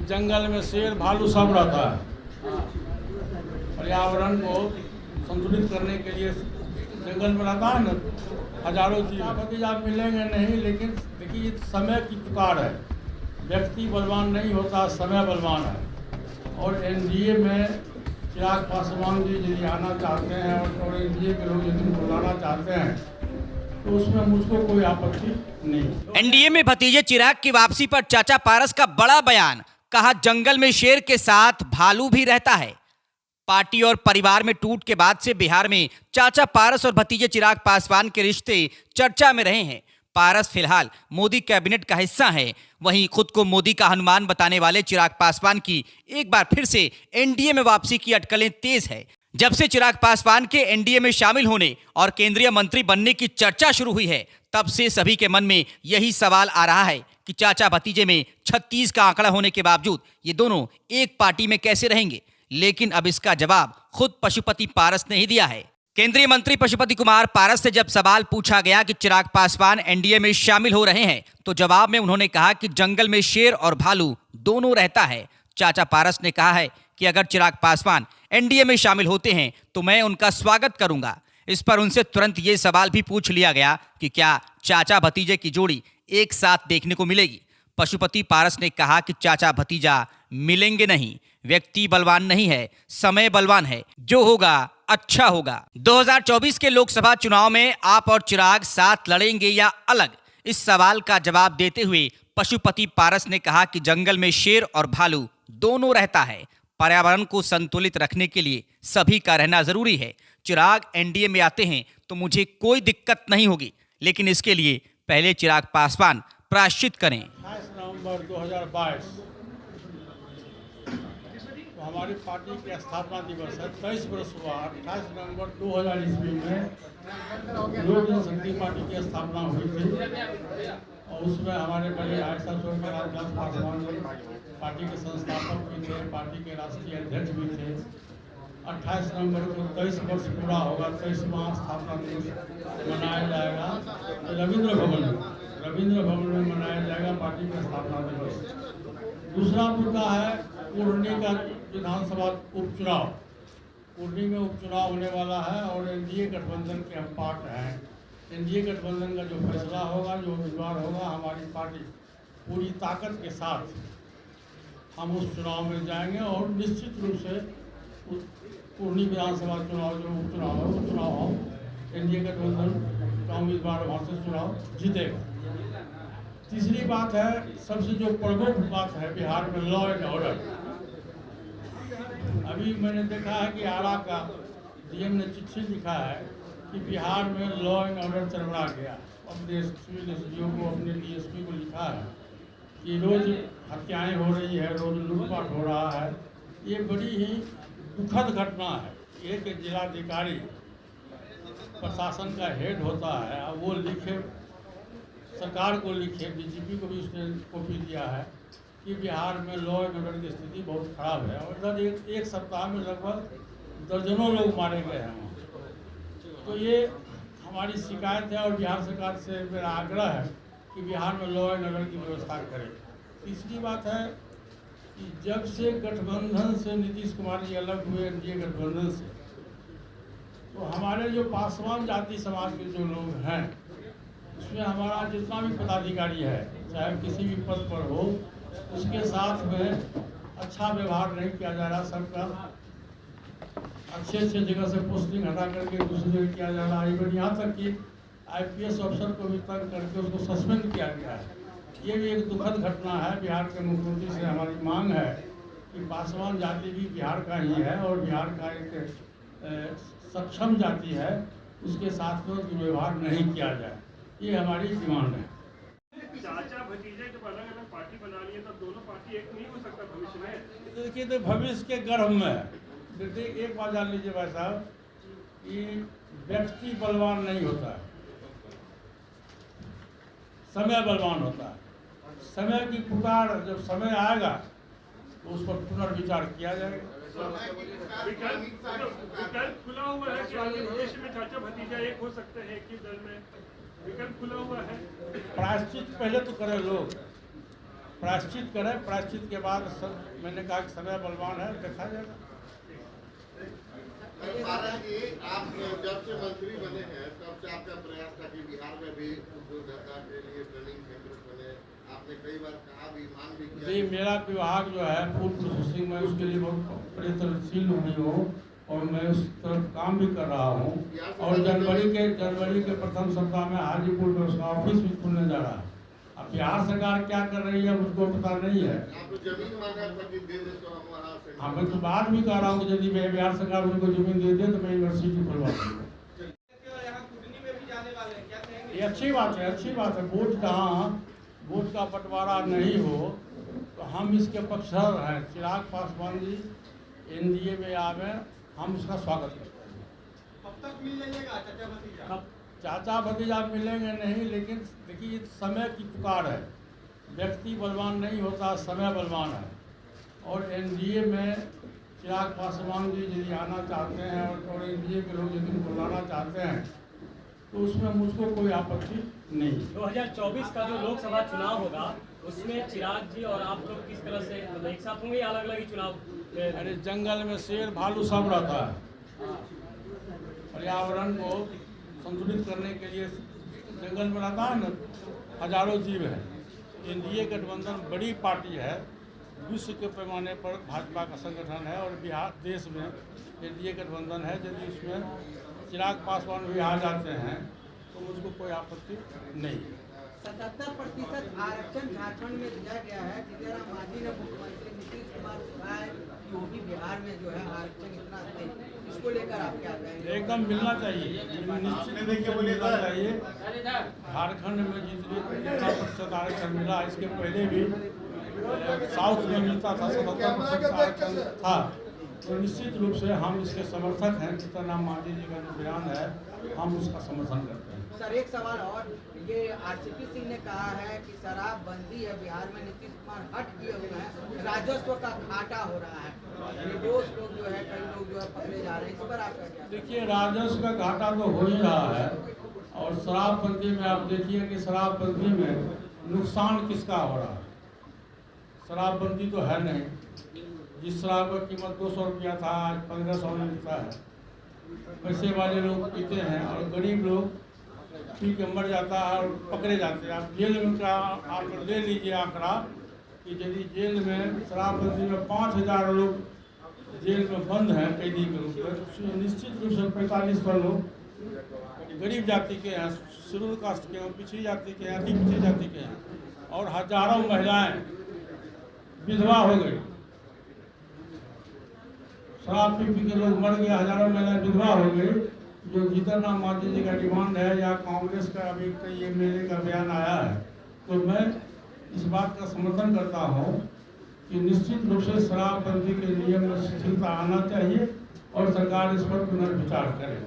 जंगल में शेर भालू सब रहता है। पर्यावरण को संतुलित करने के लिए जंगल में रहता है न, हजारों चीज भतीजा मिलेंगे नहीं, लेकिन देखिए समय की पुकार है। व्यक्ति बलवान नहीं होता, समय बलवान है। और एनडीए में चिराग पासवान जी यदि आना चाहते हैं और एनडीए के लोग यदि बुलाना चाहते हैं तो उसमें मुझको कोई आपत्ति नहीं। एनडीए में भतीजे चिराग की वापसी पर चाचा पारस का बड़ा बयान, कहा जंगल में शेर के साथ भालू भी रहता है। पार्टी और परिवार में टूट के बाद से बिहार में चाचा पारस और भतीजे चिराग पासवान के रिश्ते चर्चा में रहे हैं। पारस फिलहाल मोदी कैबिनेट का हिस्सा है, वहीं खुद को मोदी का हनुमान बताने वाले चिराग पासवान की एक बार फिर से एनडीए में वापसी की अटकलें तेज है। जब से चिराग पासवान के एनडीए में शामिल होने और केंद्रीय मंत्री बनने की चर्चा शुरू हुई है, तब से सभी के मन में यही सवाल आ रहा है कि चाचा भतीजे में 36 का आंकड़ा होने के बावजूद ये दोनों एक पार्टी में कैसे रहेंगे। लेकिन अब इसका जवाब खुद पशुपति पारस ने ही दिया है। केंद्रीय मंत्री पशुपति कुमार पारस से जब सवाल पूछा गया कि चिराग पासवान एनडीए में शामिल हो रहे हैं, तो जवाब में उन्होंने कहा कि जंगल में शेर और भालू दोनों रहता है। चाचा पारस ने कहा है कि अगर चिराग पासवान एनडीए में शामिल होते हैं तो मैं उनका स्वागत करूंगा। इस पर उनसे तुरंत ये सवाल भी पूछ लिया गया कि क्या चाचा भतीजे की जोड़ी एक साथ देखने को मिलेगी। पशुपति पारस ने कहा कि चाचा भतीजा मिलेंगे नहीं, व्यक्ति बलवान नहीं है, समय बलवान है, जो होगा अच्छा होगा। 2024 के लोकसभा चुनाव में आप और चिराग साथ लड़ेंगे या अलग, इस सवाल का जवाब देते हुए पशुपति पारस ने कहा कि जंगल में शेर और भालू दोनों रहता है। पर्यावरण को संतुलित रखने के लिए सभी का रहना जरूरी है। चिराग एनडीए में आते हैं तो मुझे कोई दिक्कत नहीं होगी, लेकिन इसके लिए पहले चिराग पासवान प्रायश्चित करें। 28 नवंबर 2022 तो हमारी पार्टी की स्थापना दिवस है। 23 वर्ष हुआ। 28 नवंबर 2000 ईस्वी में लोक जनशक्ति पार्टी की स्थापना हुई थी और उसमें हमारे बड़े आयसा रामदास पासवान पार्टी के संस्थापक भी थे, पार्टी के राष्ट्रीय अध्यक्ष भी थे। 28 नवंबर को 23 वर्ष पूरा होगा। 23वां स्थापना दिवस मनाया जाएगा रविंद्र भवन में मनाया जाएगा पार्टी का स्थापना दिवस। दूसरा मुद्दा है पूर्णी का विधानसभा उपचुनाव। पूर्णी में उपचुनाव होने वाला है और एनडीए गठबंधन के हम पार्ट हैं। एनडीए गठबंधन का जो फैसला होगा, जो उम्मीदवार होगा, हमारी पार्टी पूरी ताकत के साथ हम उस चुनाव में जाएंगे और निश्चित रूप से पूर्णी विधानसभा चुनाव जो उपचुनाव है वो चुनाव हम एनडीए गठबंधन का उम्मीदवार वहाँ से चुनाव जीतेगा। तीसरी बात है, सबसे जो प्रमुख बात है बिहार में लॉ एंड ऑर्डर। अभी मैंने देखा है कि आरा का डीएम ने चिट्ठी लिखा है कि बिहार में लॉ एंड ऑर्डर चरमरा गया। अपने एसपीओ को, अपने डीएसपी को लिखा है कि रोज हत्याएं हो रही है, रोज लूटपाट हो रहा है। ये बड़ी ही दुखद घटना है। एक जिलाधिकारी प्रशासन का हेड होता है, वो लिखे, सरकार को लिखे, डीजीपी को भी उसने कॉपी दिया है कि बिहार में लॉ एंड ऑर्डर की स्थिति बहुत खराब है। और इधर एक सप्ताह में लगभग दर्जनों लोग मारे गए हैं वहाँ। तो ये हमारी शिकायत है और बिहार सरकार से मेरा आग्रह है कि बिहार में लॉ एंड ऑर्डर की व्यवस्था करें। तीसरी बात है कि जब से गठबंधन से नीतीश कुमार जी अलग हुए एनडीए गठबंधन से, तो हमारे जो पासवान जाति समाज के जो लोग हैं उसमें हमारा जितना भी पदाधिकारी है, चाहे किसी भी पद पर हो, उसके साथ में अच्छा व्यवहार नहीं किया जा रहा। सबका अच्छे जगह से पोस्टिंग हटा करके दूसरी जगह किया जा रहा है। इवन यहाँ तक कि आईपीएस अफसर को भी तंग करके उसको सस्पेंड किया गया है। ये भी एक दुखद घटना है। बिहार के मुख्यमंत्री से हमारी मांग है कि पासवान जाति भी बिहार का ही है और बिहार का एक सक्षम जाति है, उसके साथ में दुर्व्यवहार नहीं किया जाए। ये हमारी डिमांड है। चाचा भतीजे जब अलग अलग पार्टी बना लिए तब दोनों पार्टी एक नहीं हो सकता भविष्य में? देखिए, तो भविष्य के गर्भ में देखिए, एक बात जान लीजिए भाई साहब कि व्यक्ति बलवान नहीं होता है, समय बलवान होता है। समय की पुकार जब समय आएगा तो उस पर पुनर्विचार किया जाएगा। विकल्प खुला हुआ है कि आगे भविष्य में चाचा भतीजा एक हो सकते हैं एक ही दल में, विकल्प खुला हुआ है। प्रायश्चित पहले तो करें लोग, प्रायश्चित करें, प्रायश्चित के बाद सब मैंने कहा कि समय बलवान है, देखा जाएगा। पारस जी, आप जब से मंत्री बने हैं तब से आपका प्रयास था कि बिहार में भी उद्योगता के लिए ट्रेनिंग सेंटर बने। आपने कई बार कहा भी, मांग भी किया। जी, मेरा विभाग जो है फूड प्रोसेसिंग में, उसके लिए बहुत प्रयत्नशील हुई हूँ और मैं उस तरफ काम भी कर रहा हूँ। और जनवरी के प्रथम सप्ताह में हाजीपुर में उसका ऑफिस भी खुलने जा रहा है। अब बिहार सरकार क्या कर रही है मुझको पता नहीं है। आप जमीन मांगा था कि दे दे तो हम वहाँ से। हाँ, मैं तो बात भी कर रहा हूँ कि यदि बिहार सरकार मुझको जमीन दे दे तो मैं यूनिवर्सिटी खुलवा दूँगा। ये अच्छी बात है, अच्छी बात है। वोट का बंटवारा नहीं हो तो हम इसके पक्षधर हैं। चिराग पासवान जी एनडीए में आवे, हम उसका स्वागत करते हैं। कब तक मिल जाइएगा चाचा भतीजा? चाचा भतीजा मिलेंगे नहीं, लेकिन देखिए समय की पुकार है। व्यक्ति बलवान नहीं होता, समय बलवान है। और एनडीए में चिराग पासवान जी यदि आना चाहते हैं और एनडीए के लोग यदि बुलाना चाहते हैं तो उसमें मुझको कोई आपत्ति नहीं। 2024 का जो लोकसभा चुनाव होगा उसमें चिराग जी और आप लोग किस तरह से मतलब एक साथ होंगे या अलग अलग ही चुनाव? अरे जंगल में शेर भालू सब रहता है। पर्यावरण को संतुलित करने के लिए जंगल में रहता है न, हजारों जीव हैं। एनडीए गठबंधन बड़ी पार्टी है, विश्व के पैमाने पर भाजपा का संगठन है और बिहार देश में एनडीए गठबंधन है। यदि इसमें चिराग पासवान भी आ जाते हैं तो मुझको कोई आपत्ति नहीं। 77% आरक्षण झारखंड में दिया गया है। जयराम मांझी ने मुख्यमंत्री नीतीश कुमार से कहा है कि वो भी बिहार में जो है आरक्षण इतना दे, इसको लेकर आप क्या कहेंगे? एकदम मिलना चाहिए, निश्चित रूप से मिलना चाहिए। झारखंड में जितना प्रतिशत आरक्षण मिला, इसके पहले भी साउथ में मिलता था 77% आरक्षण था। तो निश्चित रूप से हम इसके समर्थक हैं। जितना मांझी जी का जो बयान है हम उसका समर्थन करते हैं। सर एक सवाल और, ये आरसीपी सिंह ने कहा है कि शराबबंदी है बिहार में, नीतीश कुमार हट किए हुए हैं, राजस्व का घाटा हो रहा है। निर्दोष लोग जो है, कई लोग जो है पकड़े जा रहे हैं, इस पर आपका क्या? देखिए, राजस्व का घाटा तो हो ही रहा है। और शराबबंदी में आप देखिए कि शराबबंदी में नुकसान किसका हो रहा है। शराबबंदी तो है नहीं। जिस शराब का कीमत 200 रुपया था आज 1500 में मिलता है। पैसे वाले लोग पीते हैं और गरीब लोग पी के मर जाता है और पकड़े जाते हैं। आप जेल में का आप ले लीजिए आंकड़ा कि यदि जेल में शराबबंदी में 5000 लोग जेल में बंद हैं कैदी के रूप में, तो निश्चित रूप से 4500 लोग गरीब जाति के हैं, शेड्यूल कास्ट के हैं, पिछड़ी जाति के हैं, अति पिछड़ी जाति के हैं। और हजारों महिलाएं विधवा हो गई। शराब पी के लोग मर गए, हजारों महिलाएं विधवा हो गई। जो जीतनराम मांझी जी का डिमांड है या कांग्रेस का अभी ये मेले का बयान आया है, तो मैं इस बात का समर्थन करता हूँ कि निश्चित रूप से शराबबंदी के नियम में शिथिलता आना चाहिए और सरकार इस पर पुनर्विचार करे।